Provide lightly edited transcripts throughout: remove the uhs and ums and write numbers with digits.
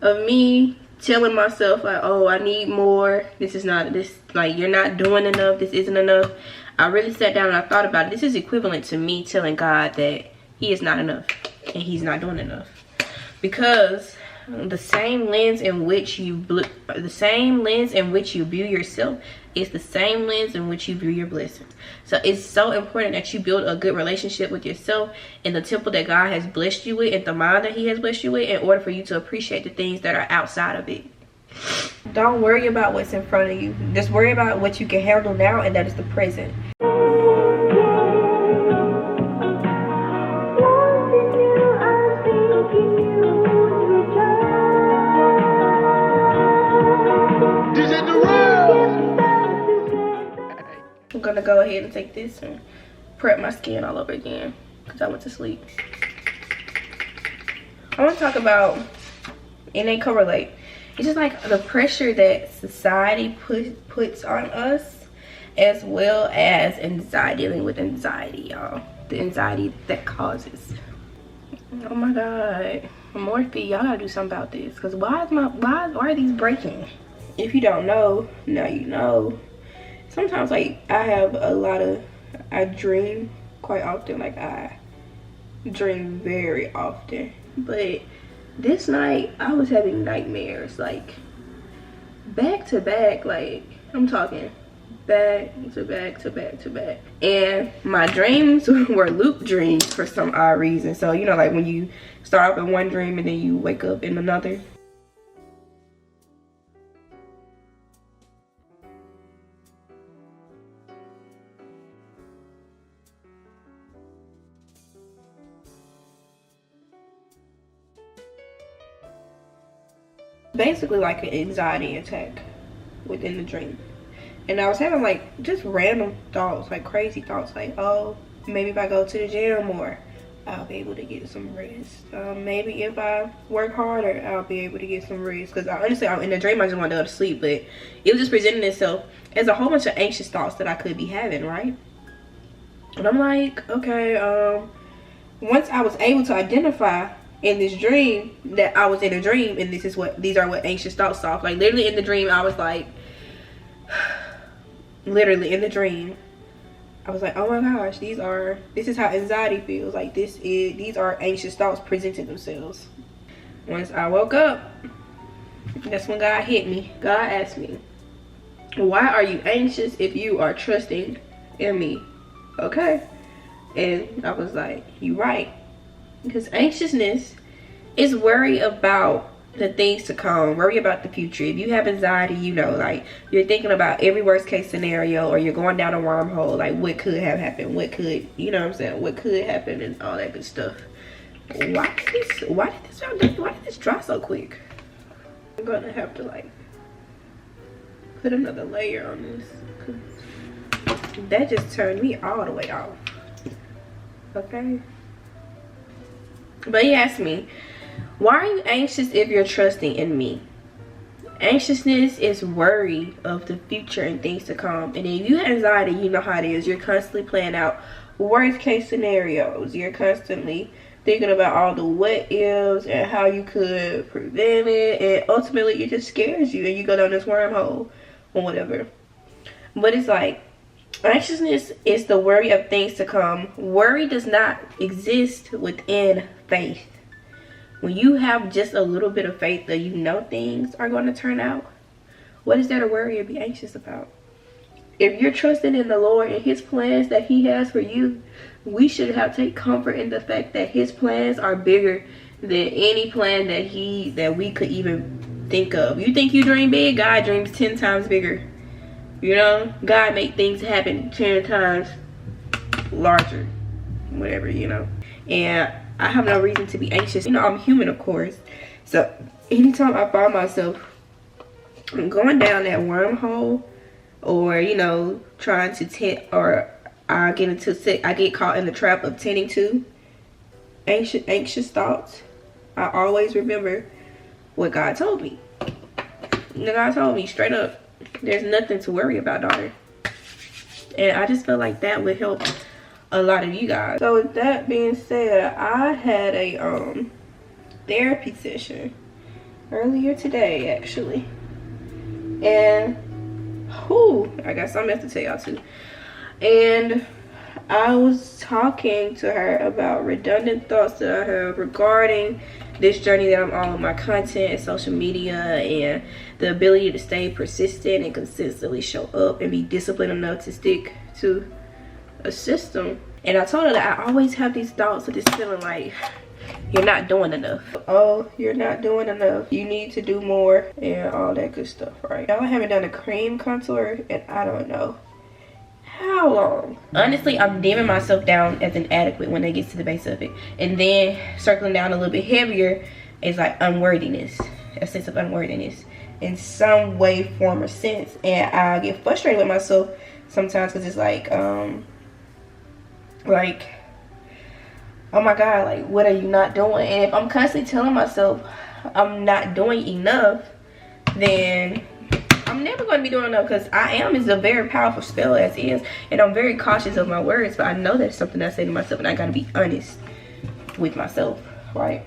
of me telling myself like, oh, I need more, this is not this, like, you're not doing enough, this isn't enough. I really sat down and I thought about it. This is equivalent to me telling God that he is not enough and he's not doing enough, because the same lens in which you view yourself is the same lens in which you view your blessings. So it's so important that you build a good relationship with yourself and the temple that God has blessed you with and the mind that he has blessed you with, in order for you to appreciate the things that are outside of it. Don't worry about what's in front of you. Just worry about what you can handle now, and that is the present. I'm gonna go ahead and take this and prep my skin all over again because I went to sleep. I want to talk about, and they correlate, it's just like the pressure that society puts on us, as well as anxiety, dealing with anxiety, y'all. The anxiety that causes. Oh my God, Morphe, y'all gotta do something about this, because why are these breaking? If you don't know, now you know. Sometimes, like, I dream quite often. Like, I dream very often. But this night, I was having nightmares, like, back to back. Like, I'm talking back to back to back to back. And my dreams were loop dreams for some odd reason. So, you know, like when you start off in one dream and then you wake up in another. Basically like an anxiety attack within the dream. And I was having like just random thoughts, like crazy thoughts, like, oh, maybe if I go to the gym more, I'll be able to get some rest. Maybe if I work harder, I'll be able to get some rest. Because honestly, in the dream, I just wanted to go to sleep, but it was just presenting itself as a whole bunch of anxious thoughts that I could be having, right? And I'm like, okay, once I was able to identify in this dream that I was in a dream, and these are what anxious thoughts are. Like, literally in the dream, I was like, literally in the dream, I was like, oh my gosh, this is how anxiety feels. Like, these are anxious thoughts presenting themselves. Once I woke up, that's when God hit me. God asked me, why are you anxious if you are trusting in me? Okay. And I was like, you're right. Because anxiousness is worry about the things to come, worry about the future. If you have anxiety, you know, like, you're thinking about every worst case scenario, or you're going down a wormhole, like what could have happened, what could, you know what I'm saying, what could happen, and all that good stuff. Why did this dry so quick? I'm gonna have to like put another layer on this, because that just turned me all the way off. Okay. But he asked me, why are you anxious if you're trusting in me? Anxiousness is worry of the future and things to come. And if you have anxiety, you know how it is. You're constantly planning out worst case scenarios. You're constantly thinking about all the what ifs and how you could prevent it. And ultimately, it just scares you and you go down this wormhole or whatever. But it's like, anxiousness is the worry of things to come. Worry does not exist within faith. When you have just a little bit of faith that you know things are going to turn out, what is there to worry or be anxious about? If you're trusting in the Lord and his plans that he has for you, we should take comfort in the fact that his plans are bigger than any plan that we could even think of. You think you dream big, God dreams 10 times bigger. You know, God make things happen 10 times larger, whatever, you know. And I have no reason to be anxious. You know, I'm human, of course. So anytime I find myself going down that wormhole, or, you know, trying to I get caught in the trap of tending to anxious thoughts, I always remember what God told me. God told me straight up, there's nothing to worry about, daughter. And I just feel like that would help a lot of you guys. So with that being said, I had a therapy session earlier today actually, and I got something else to tell y'all too. And I was talking to her about redundant thoughts that I have regarding this journey that I'm on with my content and social media, and the ability to stay persistent and consistently show up and be disciplined enough to stick to a system. And I told her that I always have these thoughts of this feeling like you're not doing enough. Oh, you're not doing enough. You need to do more and all that good stuff, right? Y'all haven't done a cream contour and I don't know how long. Honestly, I'm dimming myself down as inadequate when it gets to the base of it. And then circling down a little bit heavier is like unworthiness. A sense of unworthiness in some way, form, or sense. And I get frustrated with myself sometimes because it's like, oh my God, like, what are you not doing? And if I'm constantly telling myself I'm not doing enough, then I'm never going to be doing enough, because I am is a very powerful spell as is, and I'm very cautious of my words, but I know that's something I say to myself, and I got to be honest with myself, right?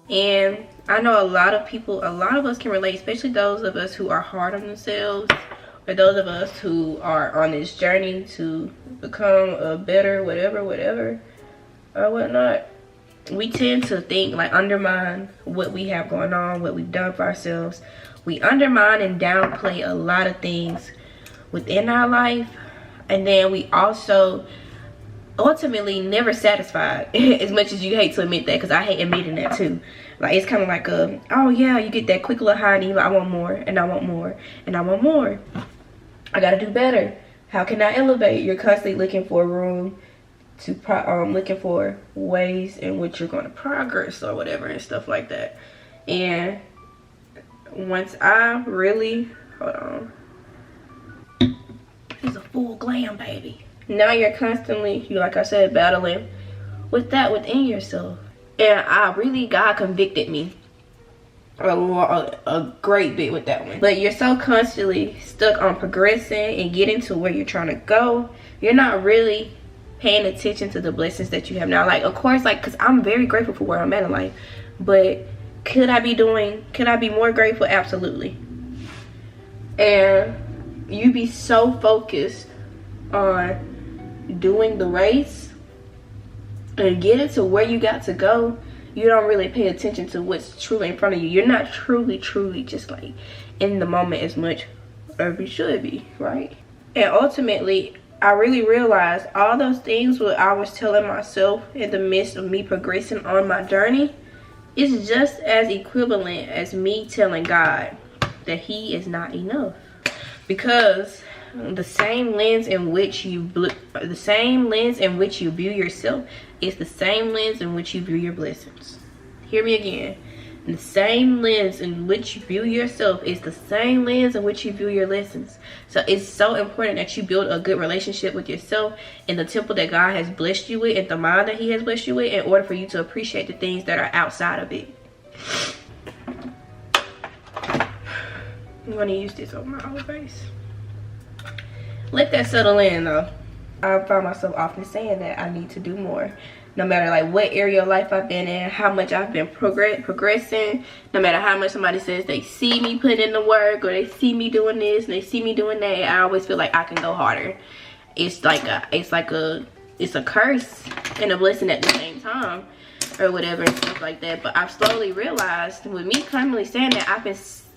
And I know a lot of us can relate, especially those of us who are hard on themselves, or those of us who are on this journey to become a better whatever or whatnot. We tend to think, like, undermine what we have going on, what we've done for ourselves. We undermine and downplay a lot of things within our life, and then we also ultimately never satisfied. As much as you hate to admit that, because I hate admitting that too. Like, it's kind of like oh yeah, you get that quick little high and you're like, I want more and I want more and I want more. I gotta do better. How can I elevate? You're constantly looking for room to looking for ways in which you're going to progress or whatever and stuff like that. And once I really this is a full glam, baby. Now you're constantly, like I said, battling with that within yourself. And God convicted me a great bit with that one. But you're so constantly stuck on progressing and getting to where you're trying to go, you're not really paying attention to the blessings that you have now. Like, of course, like, because I'm very grateful for where I'm at in life, but could I be more grateful? Absolutely. And you be so focused on doing the race and getting to where you got to go, you don't really pay attention to what's truly in front of you. You're not truly just like in the moment as much as you should be, right? And ultimately, I really realized all those things what I was telling myself in the midst of me progressing on my journey is just as equivalent as me telling God that he is not enough. Because the same lens in which you view yourself is the same lens in which you view your blessings. Hear me again. The same lens in which you view yourself is the same lens in which you view your lessons. So it's so important that you build a good relationship with yourself and the temple that God has blessed you with and the mind that he has blessed you with, in order for you to appreciate the things that are outside of it. I'm going to use this on my whole face. Let that settle in, though. I find myself often saying that I need to do more. No matter like what area of life I've been in, how much I've been progressing, no matter how much somebody says they see me putting in the work, or they see me doing this and they see me doing that, I always feel like I can go harder. It's a curse and a blessing at the same time, or whatever and stuff like that. But I've slowly realized, with me constantly saying that,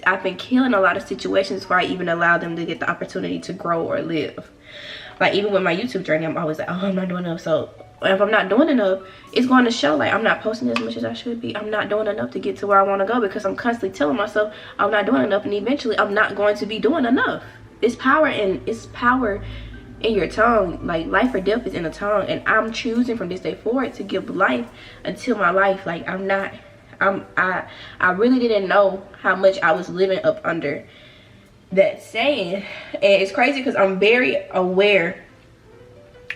I've been killing a lot of situations before I even allow them to get the opportunity to grow or live. Like, even with my YouTube journey, I'm always like, oh, I'm not doing enough. So if I'm not doing enough, it's going to show. Like, I'm not posting as much as I should be. I'm not doing enough to get to where I want to go, because I'm constantly telling myself I'm not doing enough, and eventually I'm not going to be doing enough. It's power in your tongue. Like, life or death is in the tongue, and I'm choosing from this day forward to give life until my life. Like, I really didn't know how much I was living up under that saying. And it's crazy because I'm very aware.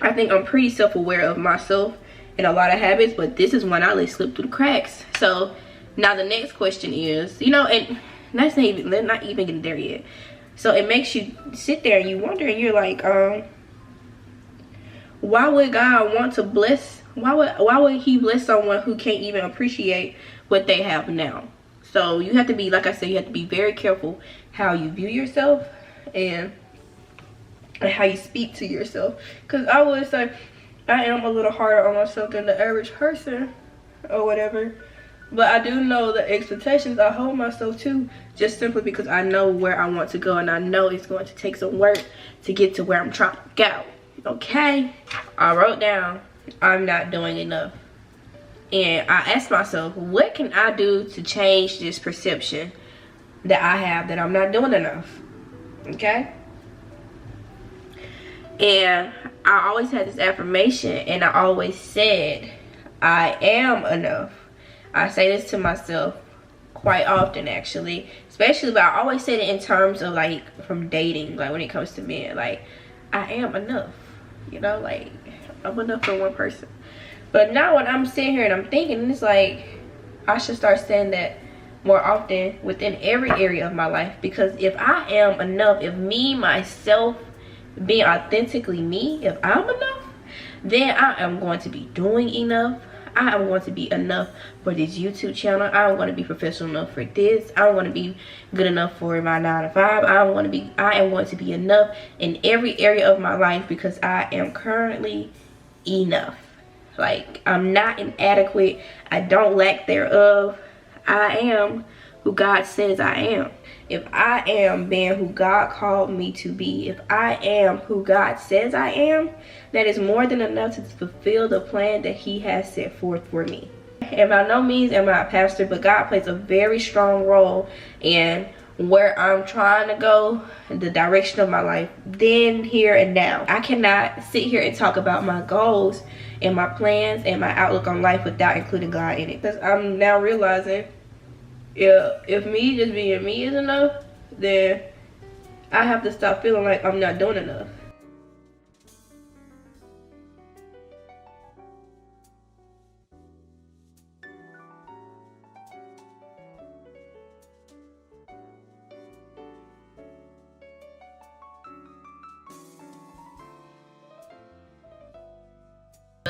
I think I'm pretty self-aware of myself and a lot of habits, but this is one I let slip through the cracks. So now the next question is, and let's not even get there yet. So it makes you sit there and you wonder, and you're like, why would God want to bless why would he bless someone who can't even appreciate what they have now? So you have to be, like I said, you have to be very careful how you view yourself and how you speak to yourself. Because I would say I am a little harder on myself than the average person or whatever. But I do know the expectations I hold myself to, just simply because I know where I want to go, and I know it's going to take some work to get to where I'm trying to go. Okay? I wrote down, I'm not doing enough. And I asked myself, what can I do to change this perception that I have that I'm not doing enough? Okay? And I always had this affirmation, and I always said, I am enough. I say this to myself quite often, actually, especially, but I always say it in terms of, like, from dating, like, when it comes to men, like, I am enough, you know, like, I'm enough for one person. But now when I'm sitting here and I'm thinking, it's like, I should start saying that more often within every area of my life, because if I am enough, if me, myself, being authentically me, if I'm enough, then I am going to be doing enough. I am going to be enough for this YouTube channel. I'm going to be professional enough for this. I'm going to be good enough for my 9 to 5. I am going to be enough in every area of my life, because I am currently enough. Like, I'm not inadequate. I don't lack thereof. I am who God says I am. If I am being who God called me to be, if I am who God says I am, that is more than enough to fulfill the plan that he has set forth for me. And by no means am I a pastor, but God plays a very strong role in where I'm trying to go, the direction of my life, then, here, and now. I cannot sit here and talk about my goals and my plans and my outlook on life without including God in it. Because I'm now realizing, if me just being me is enough, then I have to stop feeling like I'm not doing enough.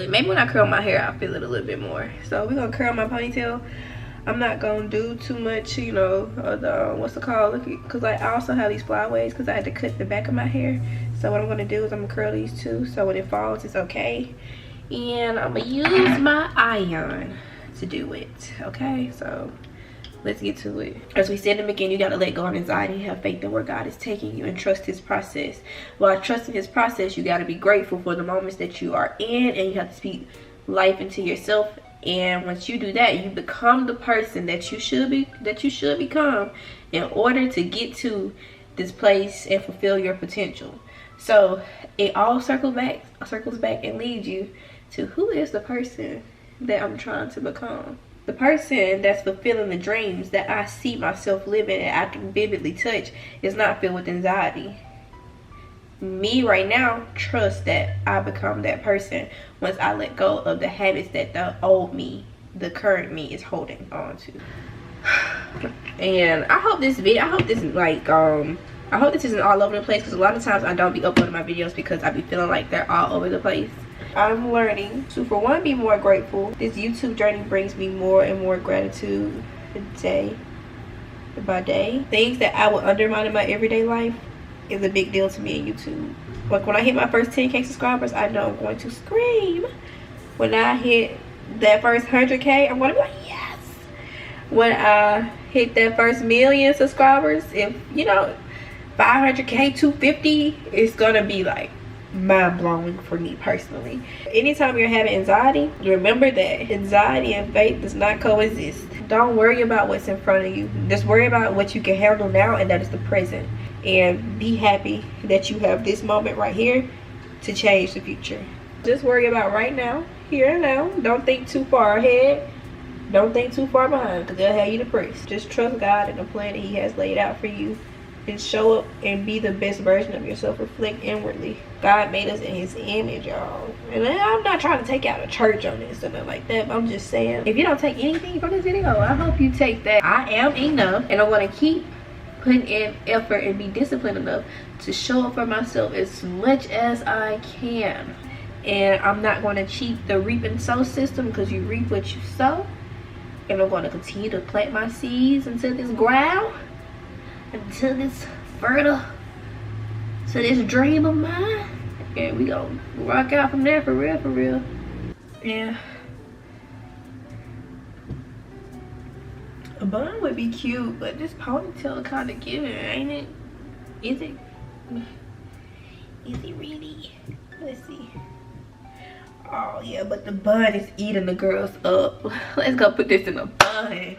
Maybe when I curl my hair, I'll feel it a little bit more. So we're gonna curl my ponytail. I'm not gonna do too much, you know, what's it called? Because I also have these flyaways because I had to cut the back of my hair. So what I'm gonna do is I'm gonna curl these too, so when it falls, it's okay. And I'm gonna use my iron to do it. Okay, so let's get to it. As we said in the beginning, you gotta let go of anxiety, have faith in where God is taking you, and trust his process. While trusting his process, you gotta be grateful for the moments that you are in, and you have to speak life into yourself. And once you do that, you become the person that you should become in order to get to this place and fulfill your potential. So it all circles back and leads you to, who is the person that I'm trying to become? The person that's fulfilling the dreams that I see myself living and I can vividly touch is not filled with anxiety. Me right now, trust that I become that person once I let go of the habits that the old me, the current me, is holding on to. And I hope this video, I hope this isn't all over the place, because a lot of times I don't be uploading my videos because I be feeling like they're all over the place. I'm learning to, for one, be more grateful. This YouTube journey brings me more and more gratitude day by day. Things that I would undermine in my everyday life is a big deal to me in YouTube. Like when I hit my first 10K subscribers, I know I'm going to scream. When I hit that first 100K, I'm going to be like, yes. When I hit that first 1,000,000 subscribers, if, you know, 500K, 250, it's going to be like mind-blowing for me personally. Anytime you're having anxiety, remember that anxiety and faith does not coexist. Don't worry about what's in front of you. Just worry about what you can handle now, and that is the present. And be happy that you have this moment right here to change the future. Just worry about right now, here and now. Don't think too far ahead. Don't think too far behind, because they'll have you depressed. Just trust God and the plan that he has laid out for you, and show up and be the best version of yourself. Reflect inwardly. God made us in his image, y'all. And I'm not trying to take out a church on this or nothing like that, but I'm just saying, if you don't take anything from this video, I hope you take that I am enough, and I'm going to keep putting in effort and be disciplined enough to show up for myself as much as I can. And I'm not going to cheat the reap and sow system, because you reap what you sow. And I'm going to continue to plant my seeds into this ground, until this fertile, to this dream of mine. And we gonna rock out from there, for real, for real. Yeah. A bun would be cute, but this ponytail kind of cute, ain't it? Is it? Is it really? Let's see. Oh yeah, but the bun is eating the girls up. Let's go put this in a bun.